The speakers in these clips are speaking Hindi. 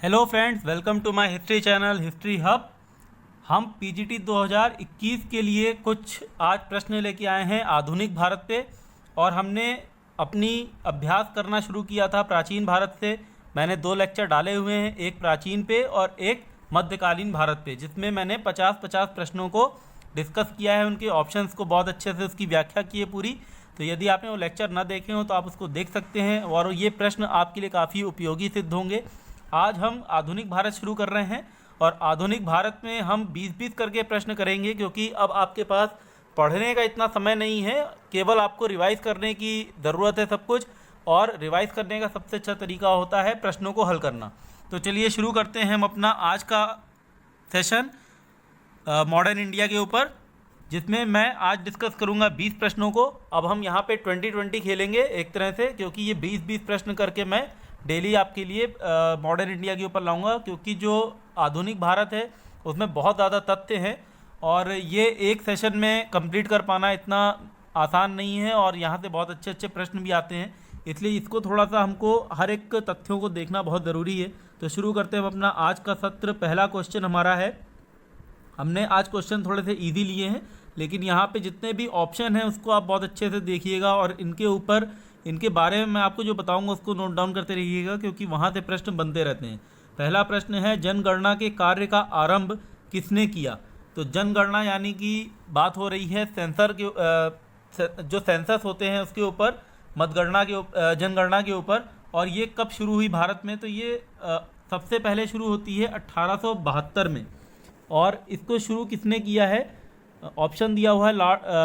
Hello friends, welcome to my history channel history hub. हम पीजीटी 2021 के लिए कुछ आज प्रश्न लेके आए हैं आधुनिक भारत पे। और हमने अपनी अभ्यास करना शुरू किया था प्राचीन भारत से। मैंने 2 लेक्चर डाले हुए हैं, एक प्राचीन पे और एक मध्यकालीन भारत पे, जिसमें मैंने 50-50 प्रश्नों को डिस्कस किया है, उनके ऑप्शंस को बहुत अच्छे से उसकी व्याख्या की है पूरी। तो यदि आपने वो लेक्चर ना देखे हो तो आप उसको देख सकते हैं और ये प्रश्न आपके लिए काफ़ी उपयोगी सिद्ध होंगे। आज हम आधुनिक भारत शुरू कर रहे हैं और आधुनिक भारत में हम 20-20 करके प्रश्न करेंगे, क्योंकि अब आपके पास पढ़ने का इतना समय नहीं है, केवल आपको रिवाइज़ करने की ज़रूरत है सब कुछ। और रिवाइज़ करने का सबसे अच्छा तरीका होता है प्रश्नों को हल करना। तो चलिए शुरू करते हैं हम अपना आज का सेशन मॉडर्न इंडिया के ऊपर, जिसमें मैं आज डिस्कस करूंगा 20 प्रश्नों को। अब हम यहाँ पे 20-20 खेलेंगे एक तरह से, क्योंकि ये 20-20 प्रश्न करके मैं डेली आपके लिए मॉडर्न इंडिया के ऊपर लाऊंगा, क्योंकि जो आधुनिक भारत है उसमें बहुत ज़्यादा तथ्य हैं और ये एक सेशन में कंप्लीट कर पाना इतना आसान नहीं है, और यहाँ से बहुत अच्छे अच्छे प्रश्न भी आते हैं, इसलिए इसको थोड़ा सा हमको हर एक तथ्यों को देखना बहुत ज़रूरी है। तो शुरू करते हैं हम अपना आज का सत्र। पहला क्वेश्चन हमारा है, हमने आज क्वेश्चन थोड़े से ईजी लिए हैं, लेकिन यहाँ पे जितने भी ऑप्शन हैं उसको आप बहुत अच्छे से देखिएगा और इनके ऊपर इनके बारे में मैं आपको जो बताऊंगा उसको नोट डाउन करते रहिएगा, क्योंकि वहाँ से प्रश्न बनते रहते हैं। पहला प्रश्न है, जनगणना के कार्य का आरंभ किसने किया? तो जनगणना यानी कि बात हो रही है सेंसर के जो सेंसस होते हैं उसके ऊपर, मतगणना के जनगणना के ऊपर। और ये कब शुरू हुई भारत में? तो ये सबसे पहले शुरू होती है 1872 में। और इसको शुरू किसने किया है? ऑप्शन दिया हुआ है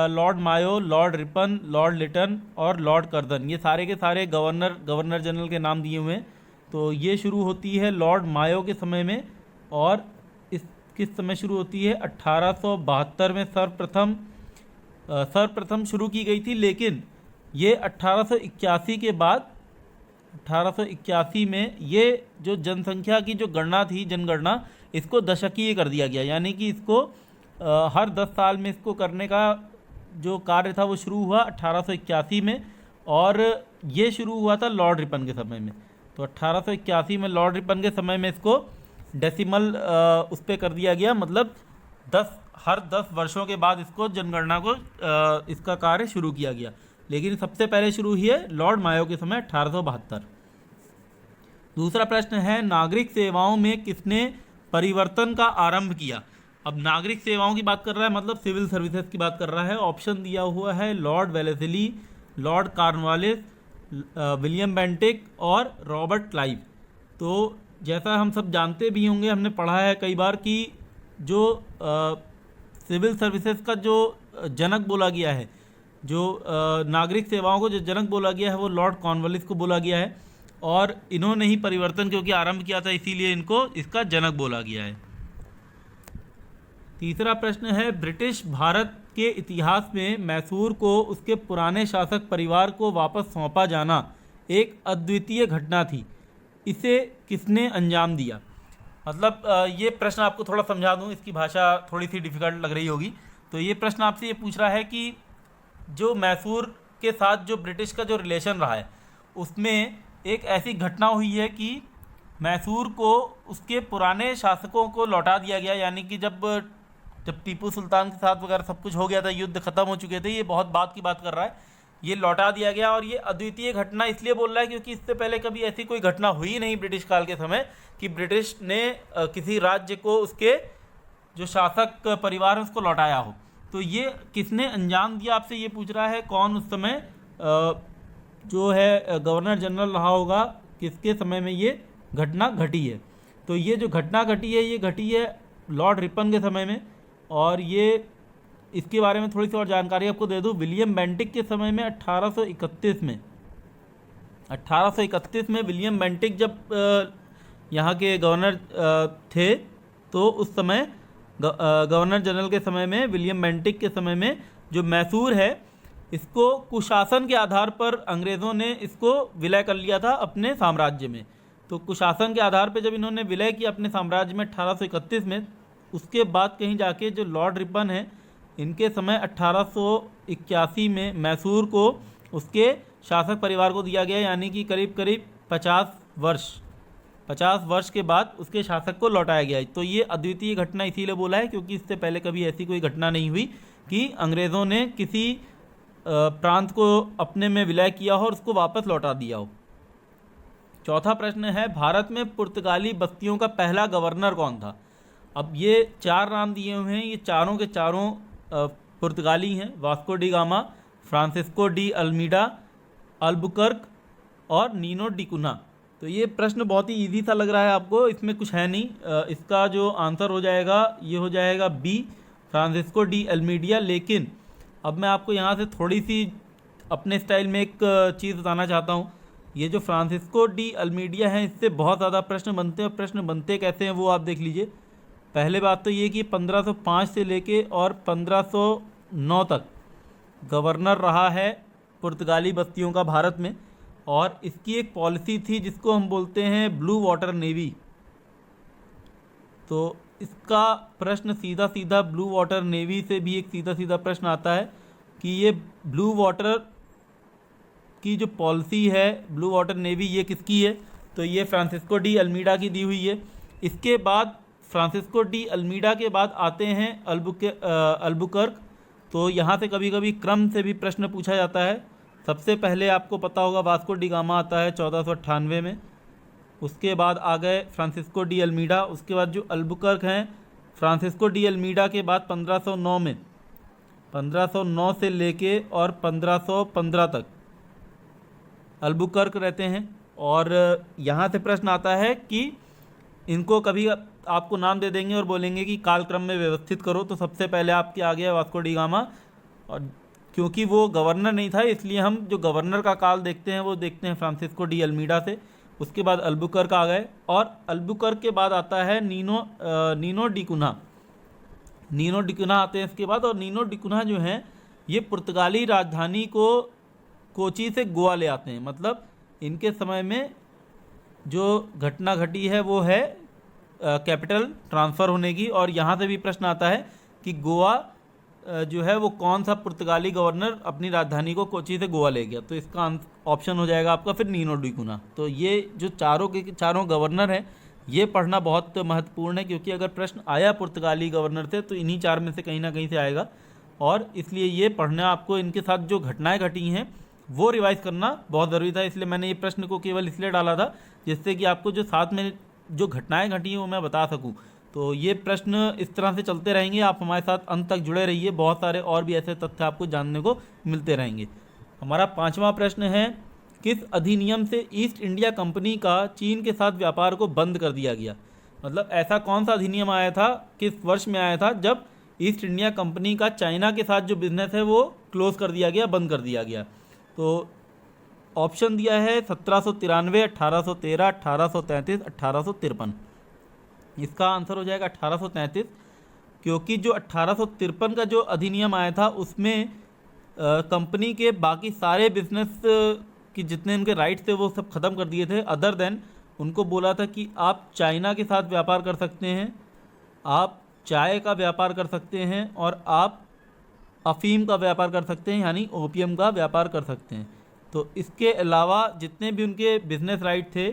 लॉर्ड मायो, लॉर्ड रिपन, लॉर्ड लिटन और लॉर्ड कर्जन। ये सारे के सारे गवर्नर जनरल के नाम दिए हुए हैं। तो ये शुरू होती है लॉर्ड मायो के समय में, और इस किस समय शुरू होती है? 1872 में सर्वप्रथम शुरू की गई थी। लेकिन ये 1881 के बाद 1881 में ये जो जनसंख्या की जो गणना थी, जनगणना, इसको दशकीय कर दिया गया, यानी कि इसको हर 10 साल में इसको करने का जो कार्य था वो शुरू हुआ 1881 में, और ये शुरू हुआ था लॉर्ड रिपन के समय में। तो 1881 में लॉर्ड रिपन के समय में इसको डेसिमल उस पर कर दिया गया, मतलब हर 10 वर्षों के बाद इसको जनगणना को इसका कार्य शुरू किया गया। लेकिन सबसे पहले शुरू हुई है लॉर्ड मायो के समय 1872। दूसरा प्रश्न है, नागरिक सेवाओं में किसने परिवर्तन का आरंभ किया? अब नागरिक सेवाओं की बात कर रहा है, मतलब सिविल सर्विसेज की बात कर रहा है। ऑप्शन दिया हुआ है Lord Wellesley, Lord Cornwallis, William Bentinck और रॉबर्ट क्लाइव। तो जैसा हम सब जानते भी होंगे, हमने पढ़ा है कई बार कि जो सिविल सर्विसेज का जो जनक बोला गया है, जो नागरिक सेवाओं को जो जनक बोला गया है, वो लॉर्ड कॉर्नवालिस को बोला गया है। और इन्होंने ही परिवर्तन क्योंकि आरंभ किया था, इसीलिए इनको इसका जनक बोला गया है। तीसरा प्रश्न है, ब्रिटिश भारत के इतिहास में मैसूर को उसके पुराने शासक परिवार को वापस सौंपा जाना एक अद्वितीय घटना थी, इसे किसने अंजाम दिया? मतलब ये प्रश्न आपको थोड़ा समझा दूं, इसकी भाषा थोड़ी सी डिफ़िकल्ट लग रही होगी। तो ये प्रश्न आपसे ये पूछ रहा है कि जो मैसूर के साथ जो ब्रिटिश का जो रिलेशन रहा है, उसमें एक ऐसी घटना हुई है कि मैसूर को उसके पुराने शासकों को लौटा दिया गया, यानी कि जब टीपू सुल्तान के साथ वगैरह सब कुछ हो गया था, युद्ध खत्म हो चुके थे, ये बहुत बात की बात कर रहा है, ये लौटा दिया गया। और ये अद्वितीय घटना इसलिए बोल रहा है क्योंकि इससे पहले कभी ऐसी कोई घटना हुई नहीं ब्रिटिश काल के समय कि ब्रिटिश ने किसी राज्य को उसके जो शासक परिवार है उसको लौटाया हो। तो ये किसने अंजाम दिया, आपसे ये पूछ रहा है। कौन उस समय जो है गवर्नर जनरल रहा होगा, किसके समय में ये घटना घटी है? तो ये जो घटना घटी है, ये घटी है लॉर्ड रिपन के समय में। और ये इसके बारे में थोड़ी सी और जानकारी आपको दे दूं, विलियम बेंटिक के समय में 1831 में विलियम बेंटिक जब यहाँ के गवर्नर थे, तो उस समय गवर्नर जनरल के समय में, विलियम बेंटिक के समय में, जो मैसूर है इसको कुशासन के आधार पर अंग्रेज़ों ने इसको विलय कर लिया था अपने साम्राज्य में। तो कुशासन के आधार पर जब इन्होंने विलय किया अपने साम्राज्य में 1831 में, उसके बाद कहीं जाके जो लॉर्ड रिपन है, इनके समय 1881 में मैसूर को उसके शासक परिवार को दिया गया, यानी कि करीब करीब 50 वर्ष के बाद उसके शासक को लौटाया गया। तो ये अद्वितीय घटना इसीलिए बोला है क्योंकि इससे पहले कभी ऐसी कोई घटना नहीं हुई कि अंग्रेज़ों ने किसी प्रांत को अपने में विलय किया हो और उसको वापस लौटा दिया हो। चौथा प्रश्न है, भारत में पुर्तगाली बस्तियों का पहला गवर्नर कौन था? अब ये 4 नाम दिए हुए हैं, ये चारों के चारों पुर्तगाली हैं। Vasco D gamma, Francisco de Almeida, Albuquerque और नीनो डी कुना। तो ये प्रश्न बहुत ही इजी सा लग रहा है आपको, इसमें कुछ है नहीं। इसका जो आंसर हो जाएगा ये हो जाएगा बी, फ्रांसिस्को डी अल्मीडिया। लेकिन अब मैं आपको यहाँ से थोड़ी सी अपने स्टाइल में एक चीज़ बताना चाहता हूँ। ये जो फ्रांसिस्को डी अल्मीडिया है, इससे बहुत ज़्यादा प्रश्न बनते हैं। प्रश्न बनते कैसे हैं वो आप देख लीजिए। पहले बात तो ये कि 1505 से लेके और 1509 तक गवर्नर रहा है पुर्तगाली बस्तियों का भारत में, और इसकी एक पॉलिसी थी जिसको हम बोलते हैं ब्लू वाटर नेवी। तो इसका प्रश्न सीधा सीधा ब्लू वाटर नेवी से भी एक सीधा सीधा प्रश्न आता है कि ये ब्लू वाटर की जो पॉलिसी है, ब्लू वाटर नेवी, ये किसकी है? तो ये फ्रांसिस्को डी अल्मीडा की दी हुई है। इसके बाद फ्रांसिस्को डी अल्मीडा के बाद आते हैं अल्बुकर्क। तो यहाँ से कभी कभी क्रम से भी प्रश्न पूछा जाता है। सबसे पहले आपको पता होगा वास्को डी गामा आता है 1498 में। उसके बाद आ गए फ्रांसिस्को डी अल्मीडा। उसके बाद जो अल्बुकर्क हैं, फ्रांसिस्को डी अल्मीडा के बाद 1509 में, 1509 से लेके और 1515 तक अल्बुकर्क रहते हैं। और यहाँ से प्रश्न आता है कि इनको कभी आपको नाम दे देंगे और बोलेंगे कि कालक्रम में व्यवस्थित करो। तो सबसे पहले आपके आ गया वास्को डी गामा, और क्योंकि वो गवर्नर नहीं था इसलिए हम जो गवर्नर का काल देखते हैं वो देखते हैं फ्रांसिस्को डी अल्मीडा से। उसके बाद अल्बुकर्क आ गए, और अल्बुकर्क के बाद आता है नीनो डी कुना। नीनो डी कुना आते हैं इसके बाद। और नीनो डी कुना जो हैं ये पुर्तगाली राजधानी को कोची से गोवा ले आते हैं। मतलब इनके समय में जो घटना घटी है वो है कैपिटल ट्रांसफ़र होने की। और यहाँ से भी प्रश्न आता है कि गोवा जो है वो कौन सा पुर्तगाली गवर्नर अपनी राजधानी को कोची से गोवा ले गया? तो इसका ऑप्शन हो जाएगा आपका फिर नीनो डी कुना। तो ये जो चारों के चारों गवर्नर हैं ये पढ़ना बहुत महत्वपूर्ण है, क्योंकि अगर प्रश्न आया पुर्तगाली गवर्नर से तो इन्हीं 4 में से कहीं ना कहीं से आएगा। और इसलिए ये पढ़ना आपको, इनके साथ जो घटनाएँ घटी हैं वो रिवाइज़ करना बहुत ज़रूरी था। इसलिए मैंने ये प्रश्न को केवल इसलिए डाला था जिससे कि आपको जो साथ में जो घटनाएँ घटी हैं वो मैं बता सकूँ। तो ये प्रश्न इस तरह से चलते रहेंगे, आप हमारे साथ अंत तक जुड़े रहिए। बहुत सारे और भी ऐसे तथ्य आपको जानने को मिलते रहेंगे। हमारा 5वां प्रश्न है, किस अधिनियम से ईस्ट इंडिया कंपनी का चीन के साथ व्यापार को बंद कर दिया गया? मतलब ऐसा कौन सा अधिनियम आया था, किस वर्ष में आया था जब ईस्ट इंडिया कंपनी का चाइना के साथ जो बिजनेस है वो क्लोज कर दिया गया, बंद कर दिया गया? तो ऑप्शन दिया है 1793, 1813, 1833, 1853। इसका आंसर हो जाएगा 1833, क्योंकि जो 1853 का जो अधिनियम आया था उसमें कंपनी के बाकी सारे बिजनेस की जितने उनके राइट थे वो सब ख़त्म कर दिए थे। अदर देन उनको बोला था कि आप चाइना के साथ व्यापार कर सकते हैं, आप चाय का व्यापार कर सकते हैं, और आप अफीम का व्यापार कर सकते हैं, यानी ओपियम का व्यापार कर सकते हैं। तो इसके अलावा जितने भी उनके बिजनेस राइट थे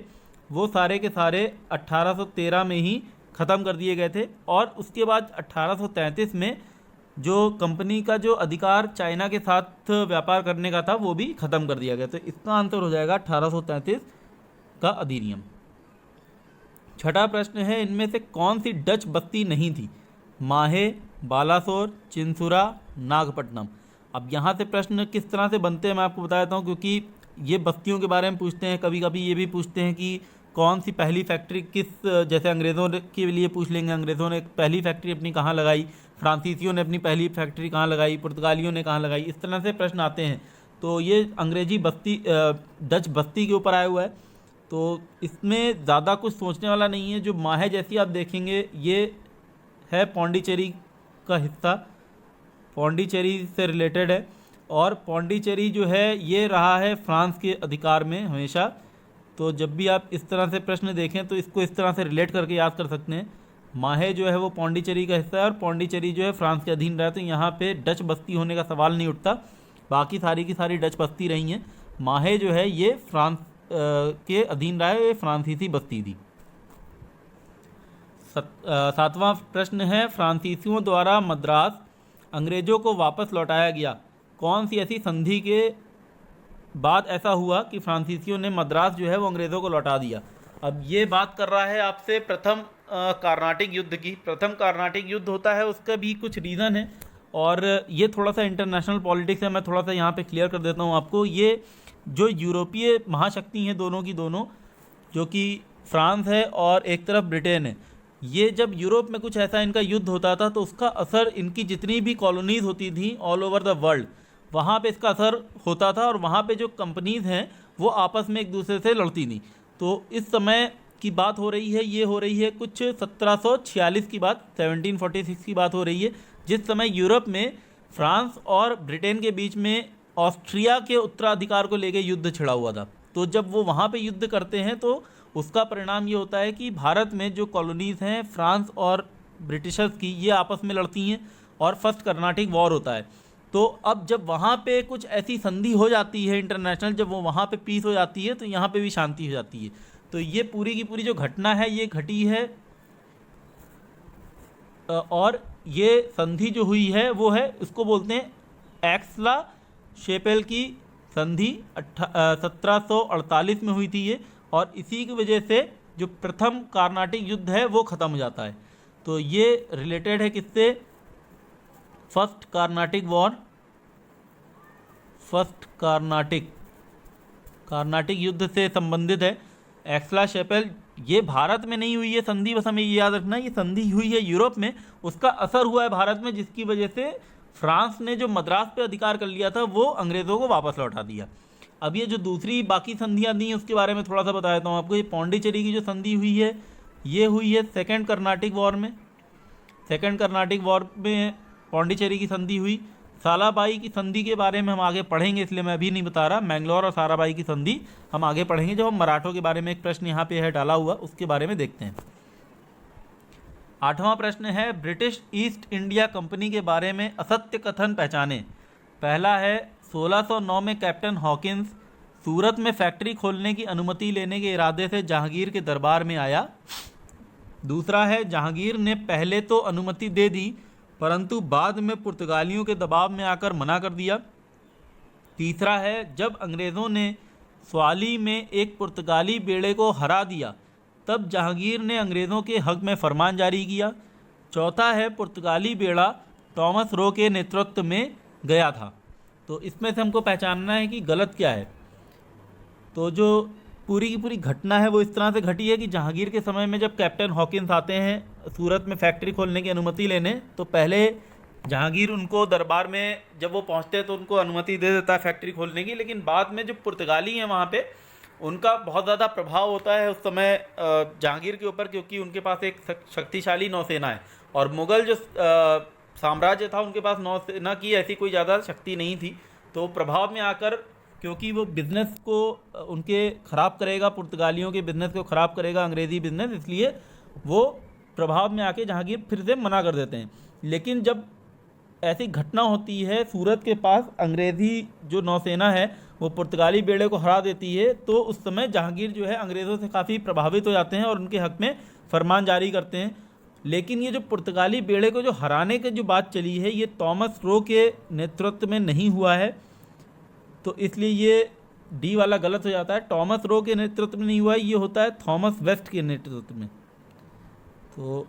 वो सारे के सारे 1813 में ही ख़त्म कर दिए गए थे। और उसके बाद 1833 में जो कंपनी का जो अधिकार चाइना के साथ व्यापार करने का था वो भी ख़त्म कर दिया गया। तो इसका आंसर हो जाएगा 1833 का अधिनियम। छठा प्रश्न है, इनमें से कौन सी डच बस्ती नहीं थी? माहे, बालासोर, चिंसुरा, नागपट्टनम। अब यहाँ से प्रश्न किस तरह से बनते हैं मैं आपको बता देता हूँ, क्योंकि ये बस्तियों के बारे में पूछते हैं, कभी कभी ये भी पूछते हैं कि कौन सी पहली फैक्ट्री किस, जैसे अंग्रेज़ों के लिए पूछ लेंगे अंग्रेज़ों ने पहली फैक्ट्री अपनी कहाँ लगाई, फ्रांसीसियों ने अपनी पहली फैक्ट्री कहाँ लगाई, पुर्तगालियों ने कहाँ लगाई, इस तरह से प्रश्न आते हैं। तो ये अंग्रेजी बस्ती डच बस्ती के ऊपर आया हुआ है। तो इसमें ज़्यादा कुछ सोचने वाला नहीं है। जो माहे जैसी आप देखेंगे ये है पौंडीचेरी का हिस्सा, पौंडीचेरी से रिलेटेड है। और पौंडीचेरी जो है ये रहा है फ्रांस के अधिकार में हमेशा। तो जब भी आप इस तरह से प्रश्न देखें तो इसको इस तरह से रिलेट करके याद कर सकते हैं। माहे जो है वो पौंडीचेरी का हिस्सा है और पौंडीचेरी जो है फ्रांस के अधीन रहा, तो यहाँ पे डच बस्ती होने का सवाल नहीं उठता। बाकी सारी की सारी डच बस्ती रही हैं। माहे जो है ये फ्रांस के अधीन रहा है, ये फ्रांसीसी बस्ती थी। सातवां प्रश्न है, फ्रांसीसियों द्वारा मद्रास अंग्रेजों को वापस लौटाया गया। कौन सी ऐसी संधि के बाद ऐसा हुआ कि फ्रांसीसियों ने मद्रास जो है वो अंग्रेज़ों को लौटा दिया। अब ये बात कर रहा है आपसे प्रथम कार्नाटिक युद्ध की। प्रथम कार्नाटिक युद्ध होता है, उसका भी कुछ रीज़न है और ये थोड़ा सा इंटरनेशनल पॉलिटिक्स है। मैं थोड़ा सा यहाँ पे क्लियर कर देता हूँ आपको। ये जो यूरोपीय महाशक्ति हैं दोनों की दोनों, जो कि फ्रांस है और एक तरफ ब्रिटेन है, ये जब यूरोप में कुछ ऐसा इनका युद्ध होता था तो उसका असर इनकी जितनी भी कॉलोनीज़ होती थी ऑल ओवर द वर्ल्ड, वहाँ पे इसका असर होता था और वहाँ पे जो कंपनीज़ हैं वो आपस में एक दूसरे से लड़ती थी। तो इस समय की बात हो रही है, ये हो रही है कुछ 1746 की बात, 1746 की बात हो रही है, जिस समय यूरोप में फ्रांस और ब्रिटेन के बीच में ऑस्ट्रिया के उत्तराधिकार को लेकर युद्ध छिड़ा हुआ था। तो जब वो वहाँ पे युद्ध करते हैं तो उसका परिणाम ये होता है कि भारत में जो कॉलोनीज़ हैं फ्रांस और ब्रिटिशर्स की, ये आपस में लड़ती हैं और फर्स्ट कर्नाटिक वॉर होता है। तो अब जब वहाँ पे कुछ ऐसी संधि हो जाती है इंटरनेशनल, जब वो वहाँ पे पीस हो जाती है तो यहाँ पे भी शांति हो जाती है। तो ये पूरी की पूरी जो घटना है ये घटी है और ये संधि जो हुई है वो है, इसको बोलते हैं एक्सला शेपेल की संधि। 1748 में हुई थी ये, और इसी की वजह से जो प्रथम कार्नाटिक युद्ध है वो ख़त्म हो जाता है। तो ये रिलेटेड है किससे? First Carnatic war, first Carnatic युद्ध से संबंधित है। एक्सला शेपेल, ये भारत में नहीं हुई है संधि, बस हमें ये याद रखना है, ये संधि हुई है यूरोप में, उसका असर हुआ है भारत में, जिसकी वजह से फ्रांस ने जो मद्रास पे अधिकार कर लिया था वो अंग्रेज़ों को वापस लौटा दिया। अब ये जो दूसरी बाकी संधियाँ दी हैं उसके बारे में थोड़ा सा बता देता हूँ आपको। ये पौंडीचेरी की जो संधि हुई है ये हुई है सेकेंड कर्नाटिक वॉर में। सेकेंड कर्नाटिक वॉर में पौंडीचेरी की संधि हुई। सालाबाई की संधि के बारे में हम आगे पढ़ेंगे, इसलिए मैं अभी नहीं बता रहा। मैंगलोर और साराबाई की संधि हम आगे पढ़ेंगे जब हम मराठों के बारे में, एक प्रश्न यहाँ पे है डाला हुआ, उसके बारे में देखते हैं। 8वां प्रश्न है, ब्रिटिश ईस्ट इंडिया कंपनी के बारे में असत्य कथन पहचाने। पहला है, 1609 में कैप्टन हॉकिंस सूरत में फैक्ट्री खोलने की अनुमति लेने के इरादे से जहांगीर के दरबार में आया। दूसरा है, जहांगीर ने पहले तो अनुमति दे दी परंतु बाद में पुर्तगालियों के दबाव में आकर मना कर दिया। तीसरा है, जब अंग्रेज़ों ने स्वाली में एक पुर्तगाली बेड़े को हरा दिया तब जहांगीर ने अंग्रेज़ों के हक में फरमान जारी किया। चौथा है, पुर्तगाली बेड़ा थॉमस रो के नेतृत्व में गया था। तो इसमें से हमको पहचानना है कि गलत क्या है। तो जो पूरी की पूरी घटना है वो इस तरह से घटी है कि जहांगीर के समय में जब कैप्टन हॉकिंस आते हैं सूरत में फैक्ट्री खोलने की अनुमति लेने, तो पहले जहांगीर उनको दरबार में जब वो पहुंचते हैं तो उनको अनुमति दे देता है फैक्ट्री खोलने की, लेकिन बाद में जो पुर्तगाली हैं वहाँ पे उनका बहुत ज़्यादा प्रभाव होता है उस समय जहांगीर के ऊपर, क्योंकि उनके पास एक शक्तिशाली नौसेना है और मुग़ल जो साम्राज्य था उनके पास नौसेना की ऐसी कोई ज़्यादा शक्ति नहीं थी। तो प्रभाव में आकर, क्योंकि वो बिज़नेस को उनके ख़राब करेगा, पुर्तगालियों के बिज़नेस को ख़राब करेगा अंग्रेज़ी बिज़नेस, इसलिए वो प्रभाव में आके जहांगीर फिर से मना कर देते हैं। लेकिन जब ऐसी घटना होती है, सूरत के पास अंग्रेज़ी जो नौसेना है वो पुर्तगाली बेड़े को हरा देती है, तो उस समय जहांगीर जो है अंग्रेज़ों से काफ़ी प्रभावित हो जाते हैं और उनके हक़ में फरमान जारी करते हैं। लेकिन ये जो पुर्तगाली बेड़े को जो हराने की जो बात चली है ये थॉमस रो के नेतृत्व में नहीं हुआ है, तो इसलिए ये डी वाला गलत हो जाता है। थॉमस रो के नेतृत्व में नहीं हुआ है, ये होता है थॉमस वेस्ट के नेतृत्व में। तो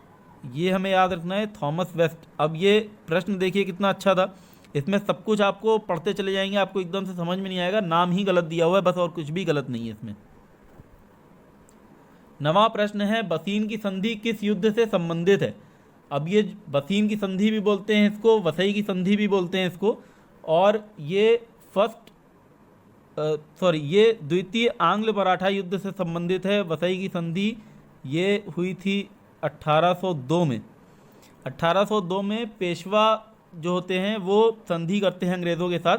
ये हमें याद रखना है, थॉमस वेस्ट। अब ये प्रश्न देखिए कितना अच्छा था, इसमें सब कुछ आपको पढ़ते चले जाएंगे, आपको एकदम से समझ में नहीं आएगा, नाम ही गलत दिया हुआ है बस, और कुछ भी गलत नहीं है इसमें। 9वां प्रश्न है, बसीन की संधि किस युद्ध से संबंधित है। अब ये बसीन की संधि भी बोलते हैं इसको, वसई की संधि भी बोलते हैं इसको, और ये ये द्वितीय आंग्ल मराठा युद्ध से संबंधित है। वसई की संधि ये हुई थी 1802 में। 1802 में पेशवा जो होते हैं वो संधि करते हैं अंग्रेज़ों के साथ,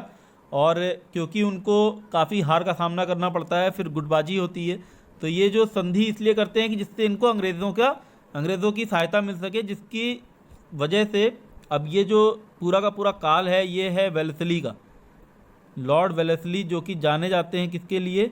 और क्योंकि उनको काफ़ी हार का सामना करना पड़ता है, फिर गुटबाजी होती है, तो ये जो संधि इसलिए करते हैं कि जिससे इनको अंग्रेज़ों की सहायता मिल सके, जिसकी वजह से अब ये जो पूरा का पूरा काल है ये है वेल्सली का। लॉर्ड वेलेस्ली जो कि जाने जाते हैं किसके लिए,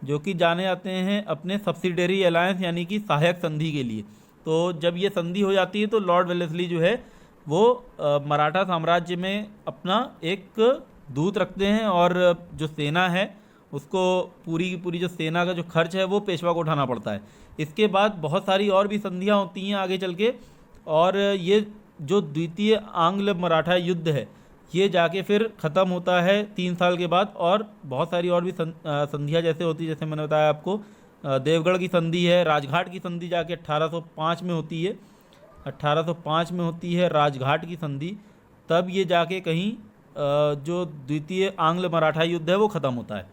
जो कि जाने जाते हैं अपने सब्सिडरी अलायंस यानी कि सहायक संधि के लिए। तो जब ये संधि हो जाती है तो लॉर्ड वेलेस्ली जो है वो मराठा साम्राज्य में अपना एक दूत रखते हैं और जो सेना है उसको पूरी की पूरी जो सेना का जो खर्च है वो पेशवा को उठाना पड़ता है। इसके बाद बहुत सारी और भी संधियाँ होती हैं आगे चल के, और ये जो द्वितीय आंग्ल मराठा युद्ध है ये जाके फिर ख़त्म होता है 3 साल के बाद। और बहुत सारी और भी संधियाँ जैसे होती है, जैसे मैंने बताया आपको देवगढ़ की संधि है, राजघाट की संधि जाके 1805 में होती है, 1805 में होती है राजघाट की संधि। तब ये जाके कहीं जो द्वितीय आंग्ल मराठा युद्ध है वो ख़त्म होता है।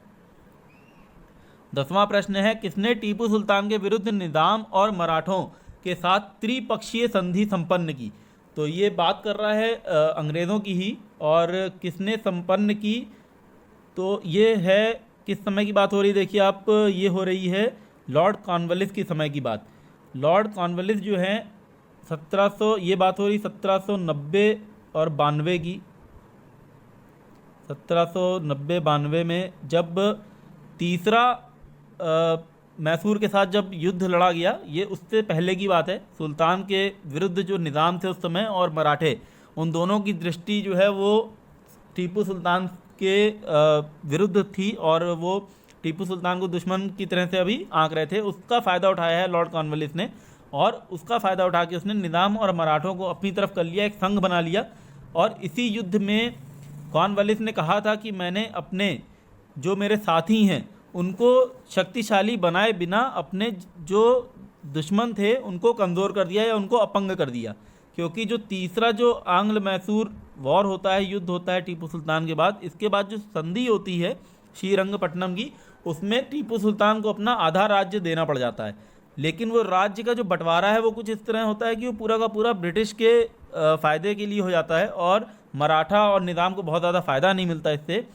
10वां प्रश्न है, किसने टीपू सुल्तान के विरुद्ध निज़ाम और मराठों के साथ त्रिपक्षीय संधि संपन्न की। तो ये बात कर रहा है अंग्रेज़ों की ही, और किसने संपन्न की तो ये है किस समय की बात हो रही है, देखिए आप, ये हो रही है लॉर्ड कॉर्नवालिस की समय की बात। लॉर्ड कॉर्नवालिस जो है 1700, ये बात हो रही 1790 और 92 की, 1790-92 में जब तीसरा मैसूर के साथ जब युद्ध लड़ा गया, ये उससे पहले की बात है। सुल्तान के विरुद्ध जो निज़ाम थे उस समय और मराठे, उन दोनों की दृष्टि जो है वो टीपू सुल्तान के विरुद्ध थी और वो टीपू सुल्तान को दुश्मन की तरह से अभी आंक रहे थे। उसका फ़ायदा उठाया है लॉर्ड कॉर्नवालिस ने, और उसका फ़ायदा उठा के उसने निज़ाम और मराठों को अपनी तरफ कर लिया, एक संघ बना लिया। और इसी युद्ध में कॉर्नवालिस ने कहा था कि मैंने अपने जो मेरे साथी हैं उनको शक्तिशाली बनाए बिना अपने जो दुश्मन थे उनको कमज़ोर कर दिया या उनको अपंग कर दिया। क्योंकि जो तीसरा जो आंग्ल मैसूर वॉर होता है, युद्ध होता है टीपू सुल्तान के बाद, इसके बाद जो संधि होती है श्रीरंगपट्टनम की, उसमें टीपू सुल्तान को अपना आधा राज्य देना पड़ जाता है। लेकिन वो राज्य का जो बंटवारा है वो कुछ इस तरह होता है कि वो पूरा का पूरा ब्रिटिश के फ़ायदे के लिए हो जाता है और मराठा और निज़ाम को बहुत ज़्यादा फ़ायदा नहीं मिलता इससे।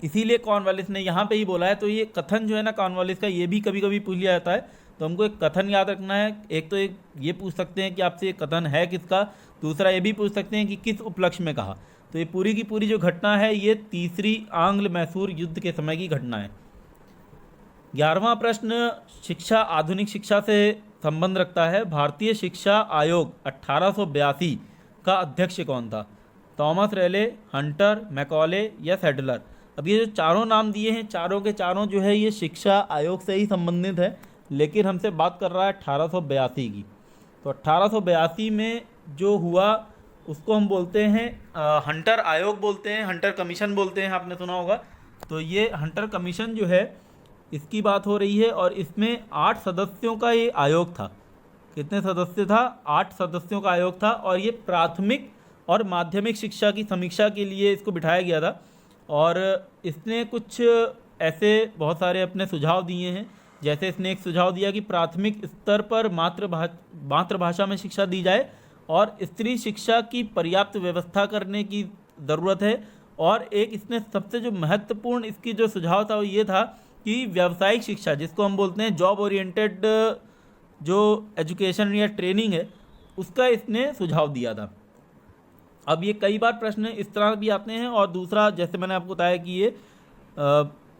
इसीलिए कॉर्नवालिस ने यहाँ पे ही बोला है। तो ये कथन जो है ना कॉर्नवालिस का, ये भी कभी कभी पूछ लिया जाता है, तो हमको एक कथन याद रखना है। एक तो एक ये पूछ सकते हैं कि आपसे ये कथन है किसका, दूसरा ये भी पूछ सकते हैं कि किस उपलक्ष्य में कहा। तो ये पूरी की पूरी जो घटना है ये तीसरी आंग्ल मैसूर युद्ध के समय की घटना है। 11वां प्रश्न शिक्षा, आधुनिक शिक्षा से संबंध रखता है। भारतीय शिक्षा आयोग 1882 का अध्यक्ष कौन था? थॉमस रेले, हंटर, मैकॉले या सैडलर। अब ये जो चारों नाम दिए हैं, चारों के चारों जो है ये शिक्षा आयोग से ही संबंधित है, लेकिन हमसे बात कर रहा है 1882 की। तो 1882 में जो हुआ उसको हम बोलते हैं हंटर आयोग बोलते हैं, हंटर कमीशन बोलते हैं, आपने सुना होगा। तो ये हंटर कमीशन जो है इसकी बात हो रही है, और इसमें 8 सदस्यों का ये आयोग था। कितने सदस्य था? 8 सदस्यों का आयोग था, और ये प्राथमिक और माध्यमिक शिक्षा की समीक्षा के लिए इसको बिठाया गया था। और इसने कुछ ऐसे बहुत सारे अपने सुझाव दिए हैं। जैसे इसने एक सुझाव दिया कि प्राथमिक स्तर पर मातृभाषा में शिक्षा दी जाए, और स्त्री शिक्षा की पर्याप्त व्यवस्था करने की ज़रूरत है। और एक इसने सबसे जो महत्वपूर्ण इसकी जो सुझाव था वो ये था कि व्यावसायिक शिक्षा, जिसको हम बोलते हैं जॉब ओरिएंटेड जो एजुकेशन या ट्रेनिंग है, उसका इसने सुझाव दिया था। अब ये कई बार प्रश्न इस तरह भी आते हैं, और दूसरा जैसे मैंने आपको बताया कि ये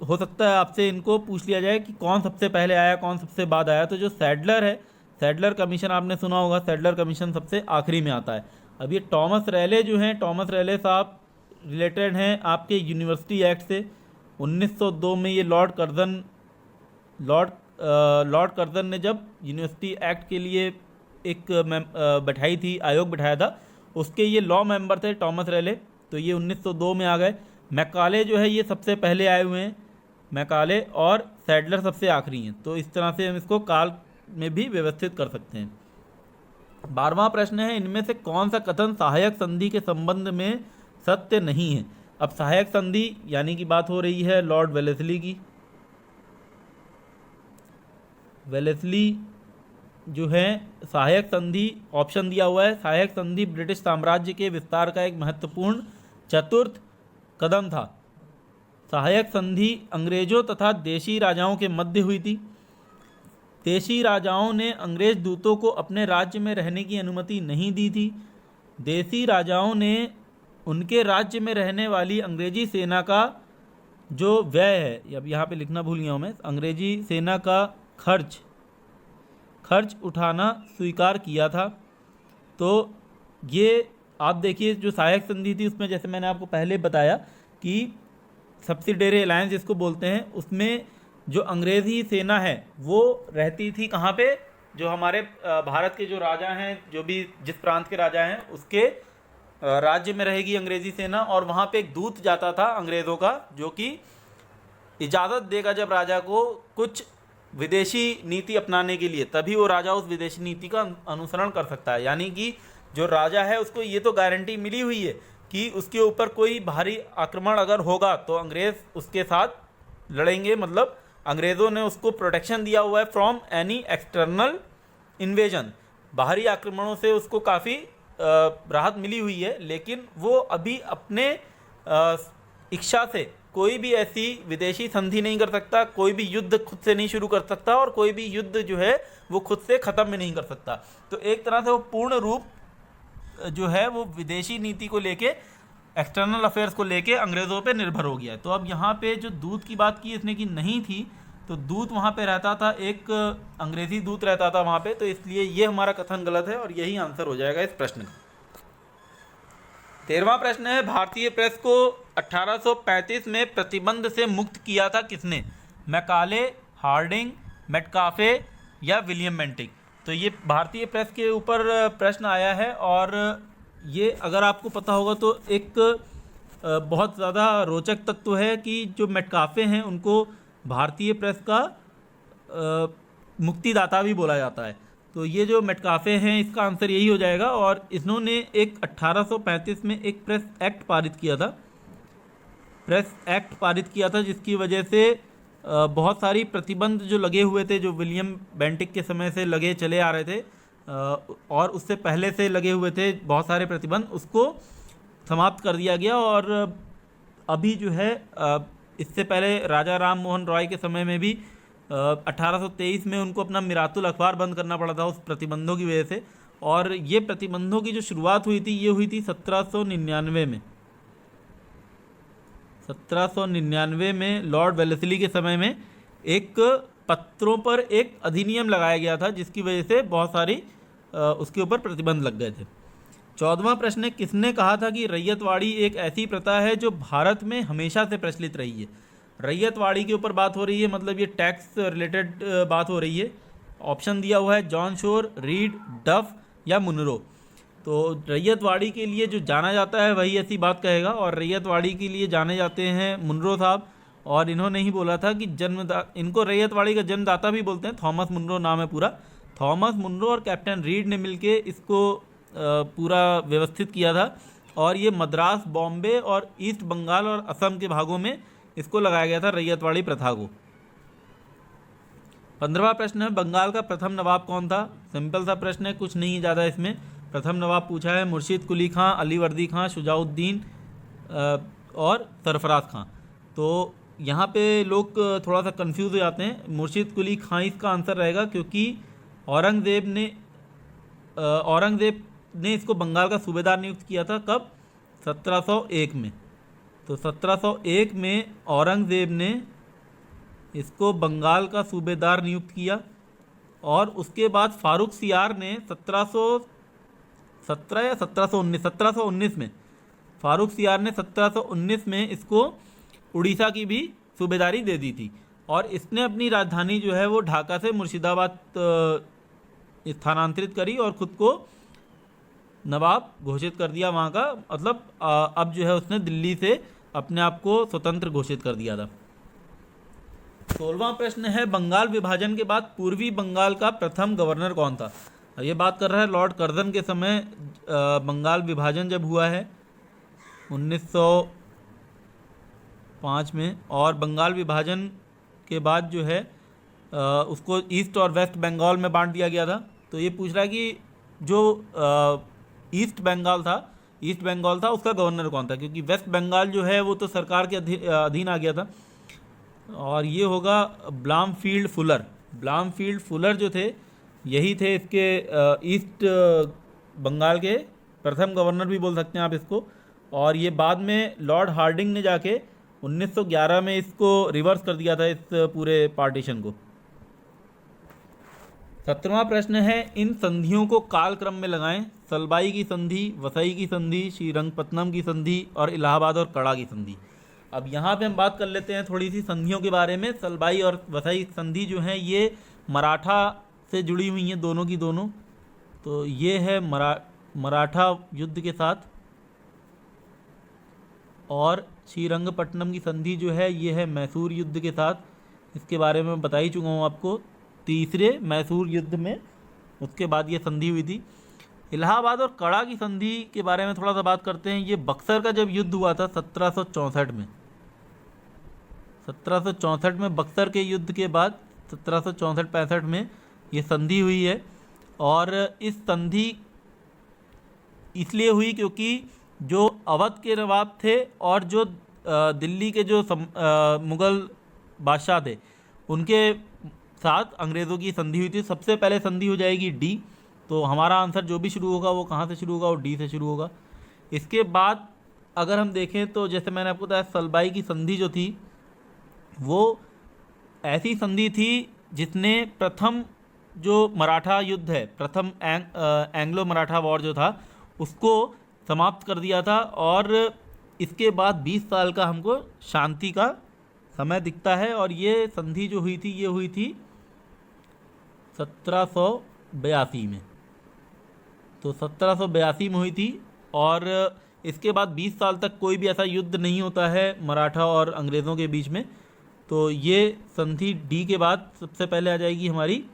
हो सकता है आपसे इनको पूछ लिया जाए कि कौन सबसे पहले आया, कौन सबसे बाद आया। तो जो सैडलर है, सैडलर कमीशन आपने सुना होगा, सैडलर कमीशन सबसे आखिरी में आता है। अब ये टॉमस रेले जो हैं, टॉमस रेले साहब रिलेटेड हैं आपके यूनिवर्सिटी एक्ट से। 1902 में ये लॉर्ड कर्जन ने जब यूनिवर्सिटी एक्ट के लिए एक बैठाई थी, आयोग बैठाया था, उसके ये लॉ मेंबर थे टॉमस रेले। तो ये 1902 में आ गए। मैकाले जो है ये सबसे पहले आए हुए हैं, मैकाले, और सैडलर सबसे आखिरी हैं। तो इस तरह से हम इसको काल में भी व्यवस्थित कर सकते हैं। 12वां प्रश्न है, इनमें से कौन सा कथन सहायक संधि के संबंध में सत्य नहीं है? अब सहायक संधि यानी कि बात हो रही है लॉर्ड वेलेस्ली की। वेलेस्ली जो है सहायक संधि, ऑप्शन दिया हुआ है, सहायक संधि ब्रिटिश साम्राज्य के विस्तार का एक महत्वपूर्ण चतुर्थ कदम था। सहायक संधि अंग्रेजों तथा देशी राजाओं के मध्य हुई थी। देशी राजाओं ने अंग्रेज दूतों को अपने राज्य में रहने की अनुमति नहीं दी थी। देशी राजाओं ने उनके राज्य में रहने वाली अंग्रेजी सेना का जो व्यय है, अब यहाँ पे लिखना भूल गया हूँ मैं, अंग्रेजी सेना का खर्च उठाना स्वीकार किया था। तो ये आप देखिए जो सहायक संधि थी उसमें, जैसे मैंने आपको पहले बताया कि सब्सिडरी अलायंस जिसको बोलते हैं, उसमें जो अंग्रेज़ी सेना है वो रहती थी कहाँ पे, जो हमारे भारत के जो राजा हैं, जो भी जिस प्रांत के राजा हैं उसके राज्य में रहेगी अंग्रेज़ी सेना। और वहाँ पे एक दूत जाता था अंग्रेज़ों का, जो कि इजाज़त देगा जब राजा को कुछ विदेशी नीति अपनाने के लिए, तभी वो राजा उस विदेशी नीति का अनुसरण कर सकता है। यानी कि जो राजा है उसको ये तो गारंटी मिली हुई है कि उसके ऊपर कोई भारी आक्रमण अगर होगा तो अंग्रेज़ उसके साथ लड़ेंगे, मतलब अंग्रेज़ों ने उसको प्रोटेक्शन दिया हुआ है फ्रॉम एनी एक्सटर्नल इन्वेजन, बाहरी आक्रमणों से उसको काफ़ी राहत मिली हुई है। लेकिन वो अभी अपने इच्छा से कोई भी ऐसी विदेशी संधि नहीं कर सकता, कोई भी युद्ध खुद से नहीं शुरू कर सकता, और कोई भी युद्ध जो है वो खुद से ख़त्म भी नहीं कर सकता। तो एक तरह से वो पूर्ण रूप जो है वो विदेशी नीति को लेके, एक्सटर्नल अफेयर्स को लेके अंग्रेज़ों पे निर्भर हो गया है। तो अब यहाँ पे जो दूत की बात की इसने की नहीं थी, तो दूत वहाँ पे रहता था, एक अंग्रेज़ी दूत रहता था वहाँ पे, तो इसलिए ये हमारा कथन गलत है और यही आंसर हो जाएगा इस प्रश्न का। 13वां प्रश्न है, भारतीय प्रेस को 1835 में प्रतिबंध से मुक्त किया था किसने? मैकाले, हार्डिंग, मेटकाफे या विलियम बेंटिक। तो ये भारतीय प्रेस के ऊपर प्रश्न आया है, और ये अगर आपको पता होगा तो एक बहुत ज़्यादा रोचक तत्व है कि जो मेटकाफे हैं उनको भारतीय प्रेस का मुक्तिदाता भी बोला जाता है। तो ये जो मेटकाफे हैं इसका आंसर यही हो जाएगा। और इन्होंने एक 1835 में एक प्रेस एक्ट पारित किया था, जिसकी वजह से बहुत सारी प्रतिबंध जो लगे हुए थे, जो विलियम बेंटिक के समय से लगे चले आ रहे थे और उससे पहले से लगे हुए थे बहुत सारे प्रतिबंध, उसको समाप्त कर दिया गया। और अभी जो है इससे पहले राजा राम मोहन रॉय के समय में भी 1823 में उनको अपना मिरातुल अखबार बंद करना पड़ा था उस प्रतिबंधों की वजह से। और ये प्रतिबंधों की जो शुरुआत हुई थी ये हुई थी 1799 में। 1799 में लॉर्ड वेलेस्ली के समय में एक पत्रों पर एक अधिनियम लगाया गया था, जिसकी वजह से बहुत सारी उसके ऊपर प्रतिबंध लग गए थे। 14वां प्रश्न है, किसने कहा था कि रैयतवाड़ी एक ऐसी प्रथा है जो भारत में हमेशा से प्रचलित रही है? रैयतवाड़ी के ऊपर बात हो रही है, मतलब ये टैक्स रिलेटेड बात हो रही है। ऑप्शन दिया हुआ है जॉन शोर, रीड, डफ या मुनरो। तो रैयतवाड़ी के लिए जो जाना जाता है वही ऐसी बात कहेगा, और रैयतवाड़ी के लिए जाने जाते हैं मुनरो साहब। और इन्होंने ही बोला था कि इनको रैयतवाड़ी का जन्मदाता भी बोलते हैं, थॉमस मुनरो नाम है पूरा। थॉमस मुनरो और कैप्टन रीड ने मिलके इसको पूरा व्यवस्थित किया था, और ये मद्रास, बॉम्बे और ईस्ट बंगाल और असम के भागों में इसको लगाया गया था रैयतवाड़ी प्रथा को। 15वां प्रश्न है, बंगाल का प्रथम नवाब कौन था? सिंपल सा प्रश्न है, कुछ नहीं ज़्यादा इसमें। प्रथम नवाब पूछा है मुर्शिद कुली खां, अली वर्दी खां, शुजाउद्दीन और सरफराज खां। तो यहाँ पे लोग थोड़ा सा कंफ्यूज हो जाते हैं। मुर्शिद कुली खां इसका आंसर रहेगा, क्योंकि औरंगज़ेब ने इसको बंगाल का सूबेदार नियुक्त किया था। कब? 1701 में। तो 1701 में औरंगज़ेब ने इसको बंगाल का सूबेदार नियुक्त किया, और उसके बाद फारूक सियार ने 1717 या 1719 में फारूक सियार ने 1719 में इसको उड़ीसा की भी सूबेदारी दे दी थी। और इसने अपनी राजधानी जो है वो ढाका से मुर्शिदाबाद स्थानांतरित करी और ख़ुद को नवाब घोषित कर दिया वहाँ का। मतलब अब जो है उसने दिल्ली से अपने आप को स्वतंत्र घोषित कर दिया था। 16वां प्रश्न है, बंगाल विभाजन के बाद पूर्वी बंगाल का प्रथम गवर्नर कौन था? ये बात कर रहा है लॉर्ड कर्जन के समय बंगाल विभाजन जब हुआ है 1905 में, और बंगाल विभाजन के बाद जो है उसको ईस्ट और वेस्ट बंगाल में बांट दिया गया था। तो ये पूछ रहा है कि जो ईस्ट बंगाल था उसका गवर्नर कौन था, क्योंकि वेस्ट बंगाल जो है वो तो सरकार के अधीन आ गया था। और ये होगा ब्लामफील्ड फुलर जो थे यही थे इसके ईस्ट बंगाल के प्रथम गवर्नर भी बोल सकते हैं आप इसको। और ये बाद में लॉर्ड हार्डिंग ने जाके 1911 में इसको रिवर्स कर दिया था, इस पूरे पार्टीशन को। 17वां प्रश्न है, इन संधियों को काल क्रम में लगाएं। सलबाई की संधि, वसई की संधि, श्रीरंगपट्टनम की संधि और इलाहाबाद और कड़ा की संधि। अब यहाँ पे हम बात कर लेते हैं थोड़ी सी संधियों के बारे में। सलबाई और वसई संधि जो है ये मराठा से जुड़ी हुई हैं, दोनों की दोनों। तो ये है मराठा युद्ध के साथ। और श्रीरंगपट्टनम की संधि जो है ये है मैसूर युद्ध के साथ। इसके बारे में बता ही चुका हूँ आपको तीसरे मैसूर युद्ध में, उसके बाद ये संधि हुई थी। इलाहाबाद और कड़ा की संधि के बारे में थोड़ा सा बात करते हैं। ये बक्सर का जब युद्ध हुआ था 1764 में, 1764 में बक्सर के युद्ध के बाद 1764-65 में ये संधि हुई है। और इस संधि इसलिए हुई क्योंकि जो अवध के नवाब थे और जो दिल्ली के जो मुग़ल बादशाह थे उनके साथ अंग्रेज़ों की संधि हुई थी। सबसे पहले संधि हो जाएगी डी, तो हमारा आंसर जो भी शुरू होगा वो कहाँ से शुरू होगा, वो डी से शुरू होगा। इसके बाद अगर हम देखें तो जैसे मैंने आपको बताया सलबाई की संधि जो थी वो ऐसी संधि थी जिसने प्रथम जो मराठा युद्ध है, प्रथम एंग्लो मराठा वॉर जो था उसको समाप्त कर दिया था। और इसके बाद 20 साल का हमको शांति का समय दिखता है। और ये संधि जो हुई थी ये हुई थी 1782 में, तो 1782 में हुई थी। और इसके बाद 20 साल तक कोई भी ऐसा युद्ध नहीं होता है मराठा और अंग्रेज़ों के बीच में। तो ये संधि डी के बाद सबसे पहले आ जाएगी हमारी,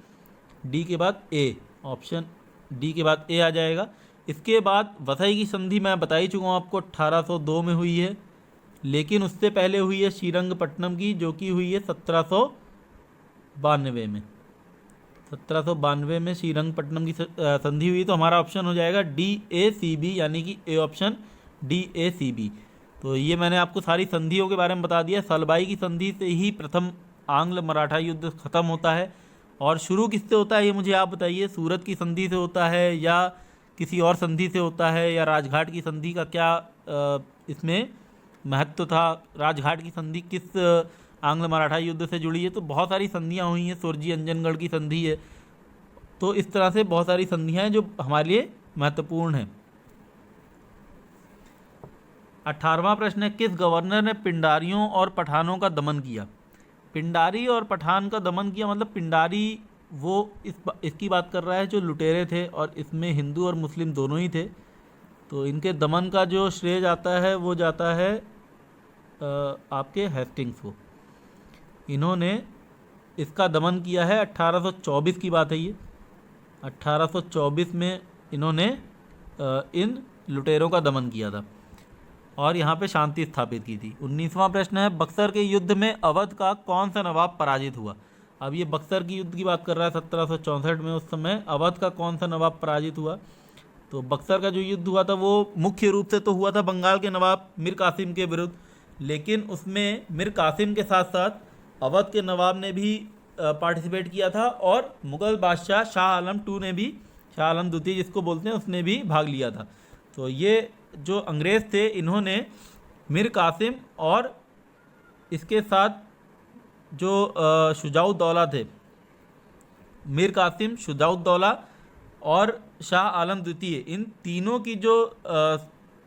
डी के बाद ए, ऑप्शन डी के बाद ए आ जाएगा। इसके बाद वसई की संधि मैं बता ही चुका हूँ आपको 1802 में हुई है, लेकिन उससे पहले हुई है श्रीरंगपट्टनम की जो कि हुई है 1792 में। 1792 में श्रीरंगपट्टनम की संधि हुई। तो हमारा ऑप्शन हो जाएगा DACB, यानी कि ए ऑप्शन DACB। तो ये मैंने आपको सारी संधियों के बारे में बता दिया। सलबाई की संधि से ही प्रथम आंग्ल मराठा युद्ध ख़त्म होता है। और शुरू किससे होता है ये मुझे आप बताइए, सूरत की संधि से होता है या किसी और संधि से होता है, या राजघाट की संधि का क्या इसमें महत्व था, राजघाट की संधि किस आंग्ल मराठा युद्ध से जुड़ी है। तो बहुत सारी संधियाँ हुई हैं, सुरजी अंजनगढ़ की संधि है। तो इस तरह से बहुत सारी संधियाँ हैं जो हमारे लिए महत्वपूर्ण हैं। 18वां प्रश्न है, किस गवर्नर ने पिंडारियों और पठानों का दमन किया। पिंडारी और पठान का दमन किया मतलब पिंडारी वो इसकी बात कर रहा है जो लुटेरे थे, और इसमें हिंदू और मुस्लिम दोनों ही थे। तो इनके दमन का जो श्रेय जाता है वो जाता है आपके हेस्टिंग्स को। इन्होंने इसका दमन किया है। 1824 की बात है ये, 1824 में इन्होंने इन लुटेरों का दमन किया था और यहाँ पे शांति स्थापित की थी। 19वां प्रश्न है, बक्सर के युद्ध में अवध का कौन सा नवाब पराजित हुआ। अब ये बक्सर की युद्ध की बात कर रहा है 1764 में। उस समय अवध का कौन सा नवाब पराजित हुआ। तो बक्सर का जो युद्ध हुआ था वो मुख्य रूप से तो हुआ था बंगाल के नवाब मीर कासिम के विरुद्ध, लेकिन उसमें मीर कासिम के साथ साथ अवध के नवाब ने भी पार्टिसिपेट किया था, और मुग़ल बादशाह शाह आलम शाह आलम द्वितीय जिसको बोलते हैं, उसने भी भाग लिया था। तो ये जो अंग्रेज़ थे इन्होंने मीर कासिम और इसके साथ जो शुजाउद्दौला थे, मीर कासिम, शुजाउद्दौला और शाह आलम द्वितीय, इन तीनों की जो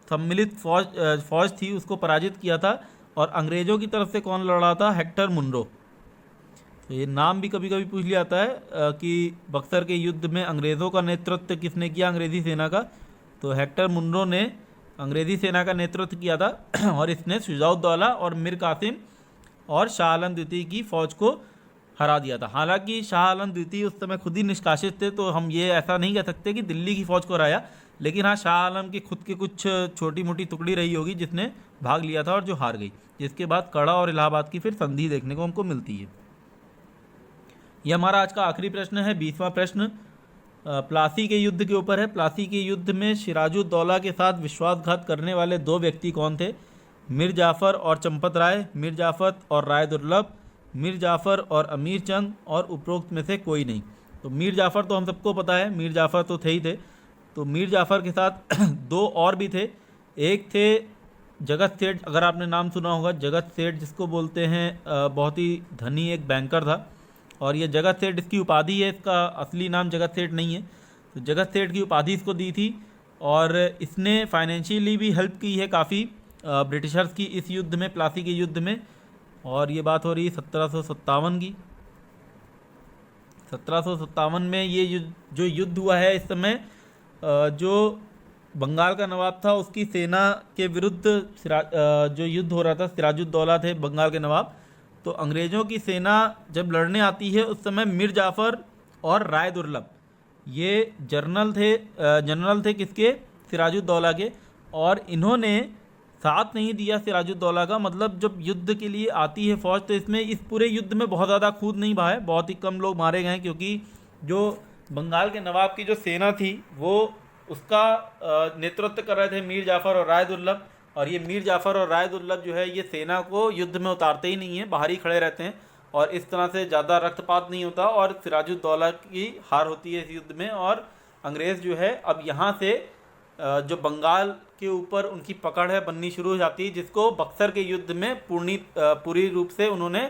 सम्मिलित फौज थी उसको पराजित किया था। और अंग्रेज़ों की तरफ से कौन लड़ा था, हेक्टर मुनरो। तो ये नाम भी कभी कभी पूछ लिया जाता है कि बक्सर के युद्ध में अंग्रेज़ों का नेतृत्व किसने किया, अंग्रेज़ी सेना का। तो हेक्टर मुनरो ने अंग्रेज़ी सेना का नेतृत्व किया था और इसने शुजाउद्दौला और मीर कासिम और शाह आलम द्वितीय की फ़ौज को हरा दिया था। हालांकि शाह आलम द्वितीय उस समय खुद ही निष्कासित थे, तो हम ये ऐसा नहीं कह सकते कि दिल्ली की फ़ौज को हराया, लेकिन हाँ शाह आलम की खुद की कुछ छोटी मोटी टुकड़ी रही होगी जिसने भाग लिया था और जो हार गई, जिसके बाद कड़ा और इलाहाबाद की फिर संधि देखने को हमको मिलती है। यह हमारा आज का आखिरी प्रश्न है, 20वां प्रश्न प्लासी के युद्ध के ऊपर है। प्लासी के युद्ध में सिराजुद्दौला के साथ विश्वासघात करने वाले दो व्यक्ति कौन थे। मीर जाफ़र और चंपत राय, मीर जाफ़र और राय दुर्लभ, मीर जाफ़र और अमीर चंद, और उपरोक्त में से कोई नहीं। तो मीर जाफ़र तो हम सबको पता है, मीर जाफ़र तो थे ही थे। तो मीर जाफ़र के साथ दो और भी थे, एक थे जगत सेठ, अगर आपने नाम सुना होगा, जगत सेठ जिसको बोलते हैं, बहुत ही धनी एक बैंकर था। और ये जगत सेठ इसकी उपाधि है, इसका असली नाम जगत सेठ नहीं है। तो जगत सेठ की उपाधि इसको दी थी। और इसने फाइनेंशियली भी हेल्प की है काफ़ी ब्रिटिशर्स की इस युद्ध में, प्लासी के युद्ध में। और ये बात हो रही है 1757 की। 1757 में ये जो युद्ध हुआ है, इस समय जो बंगाल का नवाब था उसकी सेना के विरुद्ध जो युद्ध हो रहा था, सिराजुद्दौला थे बंगाल के नवाब। तो अंग्रेज़ों की सेना जब लड़ने आती है उस समय मीर जाफ़र और राय दुर्लभ ये जनरल थे किसके, सिराजुद्दौला के। और इन्होंने साथ नहीं दिया सिराजुद्दौला का। मतलब जब युद्ध के लिए आती है फौज, तो इसमें इस पूरे युद्ध में बहुत ज़्यादा खून नहीं बहा है, बहुत ही कम लोग मारे गए हैं, क्योंकि जो बंगाल के नवाब की जो सेना थी वो उसका नेतृत्व कर रहे थे मीर जाफ़र और राय दुर्लभ। और ये मीर जाफ़र और राय दुर्लभ जो है ये सेना को युद्ध में उतारते ही नहीं है, बाहर ही खड़े रहते हैं। और इस तरह से ज़्यादा रक्तपात नहीं होता और सिराजुद्दौला की हार होती है इस युद्ध में। और अंग्रेज़ जो है अब यहाँ से जो बंगाल के ऊपर उनकी पकड़ है बननी शुरू हो जाती है, जिसको बक्सर के युद्ध में पूरी रूप से उन्होंने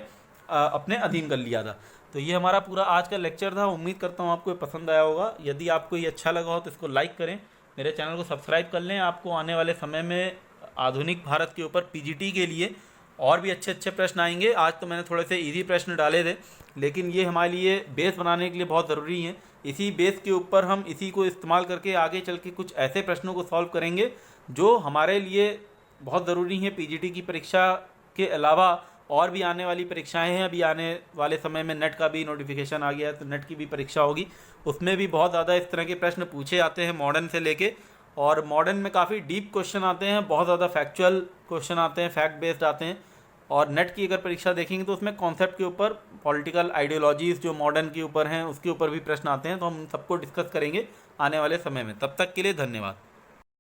अपने अधीन कर लिया था। तो ये हमारा पूरा आज का लेक्चर था। उम्मीद करता हूँ आपको ये पसंद आया होगा। यदि आपको ये अच्छा लगा हो तो इसको लाइक करें, मेरे चैनल को सब्सक्राइब कर लें। आपको आने वाले समय में आधुनिक भारत के ऊपर पीजीटी के लिए और भी अच्छे अच्छे प्रश्न आएंगे। आज तो मैंने थोड़े से इजी प्रश्न डाले थे, लेकिन ये हमारे लिए बेस बनाने के लिए बहुत ज़रूरी हैं। इसी बेस के ऊपर हम इसी को इस्तेमाल करके आगे चल के कुछ ऐसे प्रश्नों को सॉल्व करेंगे जो हमारे लिए बहुत ज़रूरी हैं पीजीटी की परीक्षा के अलावा। और भी आने वाली परीक्षाएं हैं, अभी आने वाले समय में नेट का भी नोटिफिकेशन आ गया है, तो नेट की भी परीक्षा होगी। उसमें भी बहुत ज़्यादा इस तरह के प्रश्न पूछे जाते हैं मॉडर्न से लेके। और मॉडर्न में काफ़ी डीप क्वेश्चन आते हैं, बहुत ज़्यादा फैक्चुअल क्वेश्चन आते हैं, फैक्ट बेस्ड आते हैं। और नेट की अगर परीक्षा देखेंगे तो उसमें कॉन्सेप्ट के ऊपर, पॉलिटिकल आइडियोलॉजीज़ जो मॉडर्न के ऊपर हैं उसके ऊपर भी प्रश्न आते हैं। तो हम सबको डिस्कस करेंगे आने वाले समय में। तब तक के लिए धन्यवाद।